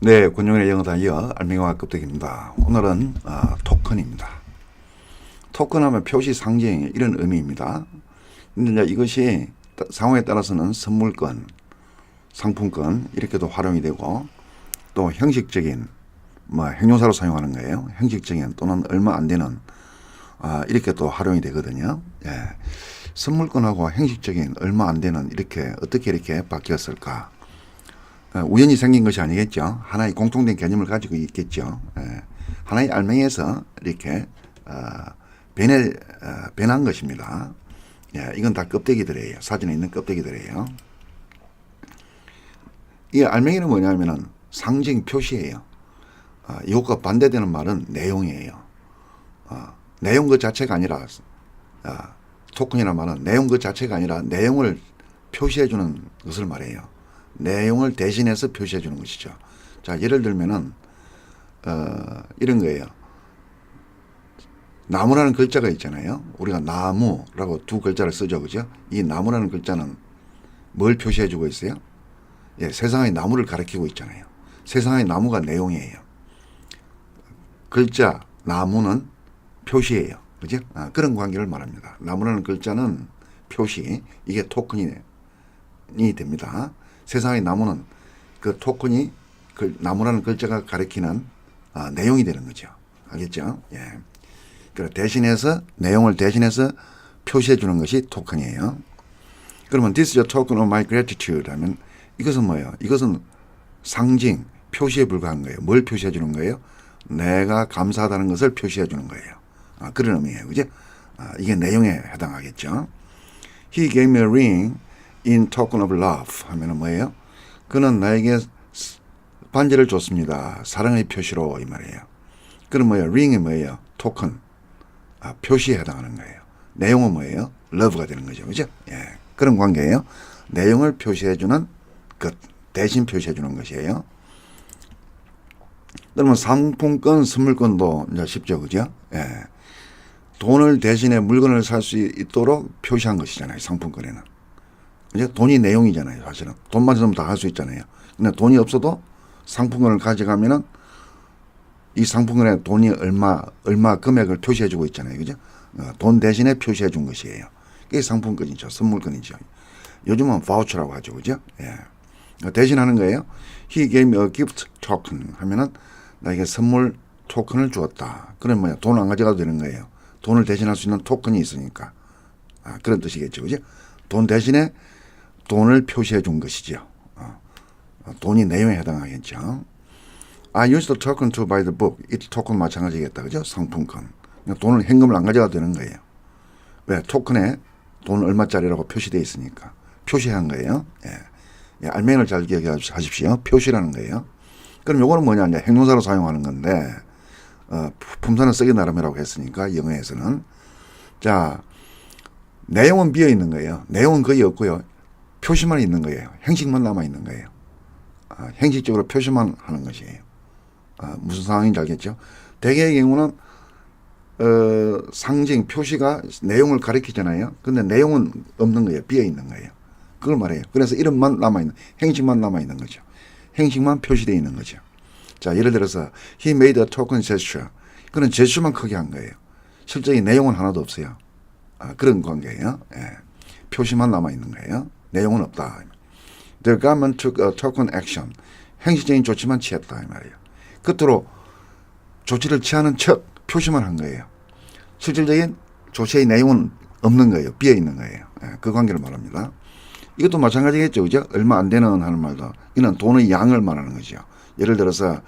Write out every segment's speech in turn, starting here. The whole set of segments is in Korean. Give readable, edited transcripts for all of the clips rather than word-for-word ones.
네, 권영일의 영어다 이어 알맹이와 껍데기입니다. 오늘은 토큰입니다. 토큰하면 표시, 상징 이런 의미입니다. 근데 이제 이것이 상황에 따라서는 선물권, 상품권 이렇게도 활용이 되고 또 형식적인 형용사로 사용하는 거예요. 형식적인 또는 얼마 안 되는 이렇게 또 활용이 되거든요. 예. 선물권하고 형식적인 얼마 안 되는 이렇게 어떻게 이렇게 바뀌었을까? 우연히 생긴 것이 아니겠죠. 하나의 공통된 개념을 가지고 있겠죠. 하나의 알맹이에서 이렇게 변한 것입니다. 이건 다 껍데기들이에요. 사진에 있는 껍데기들이에요. 이 알맹이는 뭐냐면은 상징 표시예요. 이것과 반대되는 말은 내용이에요. 내용 그 자체가 아니라 토큰이라는 말은 내용 그 자체가 아니라 내용을 표시해 주는 것을 말해요. 내용을 대신해서 표시해 주는 것이죠. 자, 예를 들면은 이런 거예요. 나무라는 글자가 있잖아요. 우리가 나무라고 두 글자를 쓰죠. 그죠? 이 나무라는 글자는 뭘 표시해 주고 있어요? 예, 세상의 나무를 가리키고 있잖아요. 세상의 나무가 내용이에요. 글자, 나무는 표시예요. 그죠? 그런 관계를 말합니다. 나무라는 글자는 표시, 이게 토큰이 됩니다. 세상의 나무는 그 토큰이 그 나무라는 글자가 가리키는 내용이 되는 거죠. 알겠죠? 예. 그래 대신해서 내용을 대신해서 표시해 주는 것이 토큰이에요. 그러면 this is a token of my gratitude 하면 이것은 뭐예요? 이것은 상징, 표시에 불과한 거예요. 뭘 표시해 주는 거예요? 내가 감사하다는 것을 표시해 주는 거예요. 그런 의미예요. 그죠? 이게 내용에 해당하겠죠. He gave me a ring in token of love 하면은 뭐예요? 그는 나에게 반지를 줬습니다. 사랑의 표시로 이 말이에요. 그럼 뭐예요? ring이 뭐예요? 토큰. 표시에 해당하는 거예요. 내용은 뭐예요? love가 되는 거죠. 그죠? 예. 그런 관계예요. 내용을 표시해주는 것, 대신 표시해주는 것이에요. 그러면 상품권, 선물권도 이제 쉽죠. 그죠? 예. 돈을 대신에 물건을 살 수 있도록 표시한 것이잖아요. 상품권에는. 그죠? 돈이 내용이잖아요. 사실은. 돈만 있으면 다 할 수 있잖아요. 근데 돈이 없어도 상품권을 가져가면은 이 상품권에 돈이 얼마 금액을 표시해 주고 있잖아요. 그죠? 돈 대신에 표시해 준 것이에요. 그게 상품권이죠. 선물권이죠. 요즘은 바우처라고 하죠. 그죠? 예. 대신하는 거예요. He gave me a gift token 하면은 나에게 선물 토큰을 주었다. 그럼 뭐야? 돈 안 가져가도 되는 거예요. 돈을 대신할 수 있는 토큰이 있으니까. 그런 뜻이겠죠. 그죠? 돈 대신에 돈을 표시해 준 것이죠. 돈이 내용에 해당하겠죠. I used the token to buy the book. 이 토큰 마찬가지겠다. 그죠? 상품권. 돈을 현금을 안 가져가도 되는 거예요. 왜? 토큰에 돈 얼마짜리라고 표시되어 있으니까. 표시한 거예요. 예. 알맹이를 잘 기억하십시오. 표시라는 거예요. 그럼 요거는 뭐냐? 이제 형용사로 사용하는 건데, 품사는 쓰기 나름이라고 했으니까, 영어에서는. 자, 내용은 비어 있는 거예요. 내용은 거의 없고요. 표시만 있는 거예요. 형식만 남아 있는 거예요. 형식적으로 표시만 하는 것이에요. 무슨 상황인지 알겠죠? 대개의 경우는 상징, 표시가 내용을 가리키잖아요. 근데 내용은 없는 거예요. 비어 있는 거예요. 그걸 말해요. 그래서 이름만 남아있는, 형식만 남아있는 거죠. 형식만 표시되어 있는 거죠. 자, 예를 들어서 He made a token gesture. 그런 제스처만 크게 한 거예요. 실제 내용은 하나도 없어요. 그런 관계예요. 예. 표시만 남아있는 거예요. 내용은 없다. The government took a token action. 형식적인 조치만 취했다. 이 말이에요. 끝으로 조치를 취하는 척 표시만 한 거예요. 실질적인 조치의 내용은 없는 거예요. 비어 있는 거예요. 그 관계를 말합니다. 이것도 마찬가지겠죠. 그죠? 얼마 안 되는 하는 말도. 이는 돈의 양을 말하는 거죠. 예를 들어서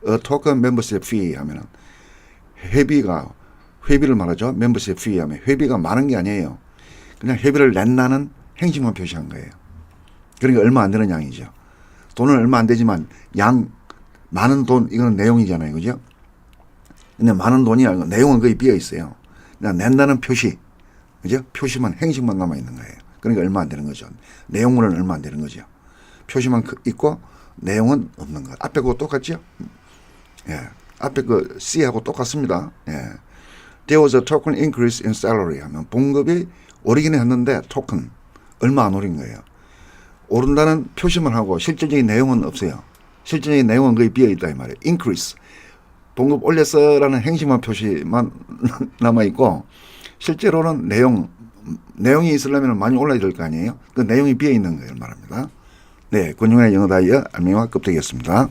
a token membership fee 하면은 회비를 말하죠. membership fee 하면 회비가 많은 게 아니에요. 그냥 회비를 낸다는 행식만 표시한 거예요. 그러니까 얼마 안 되는 양이죠. 돈은 얼마 안 되지만 많은 돈, 이거는 내용이잖아요. 그죠? 근데 많은 돈이 아니고 내용은 거의 비어 있어요. 그냥 낸다는 표시. 그죠? 표시만, 행식만 남아있는 거예요. 그러니까 얼마 안 되는 거죠. 내용물은 얼마 안 되는 거죠. 표시만 있고 내용은 없는 것. 앞에 그거 똑같죠? 예. 앞에 그 C하고 똑같습니다. 예. There was a token increase in salary 하면 봉급이 오르기는 했는데 토큰 얼마 안 오른 거예요. 오른다는 표시만 하고 실질적인 내용은 없어요. 실질적인 내용은 거의 비어 있다 이 말이에요. increase. 봉급 올렸어라는 행심한 표시만 남아 있고 실제로는 내용이 있으려면 많이 올라야 될 거 아니에요. 그 내용이 비어 있는 거예요 말합니다. 네, 권중현의 영어 다이어 알맹이와 껍데기였습니다.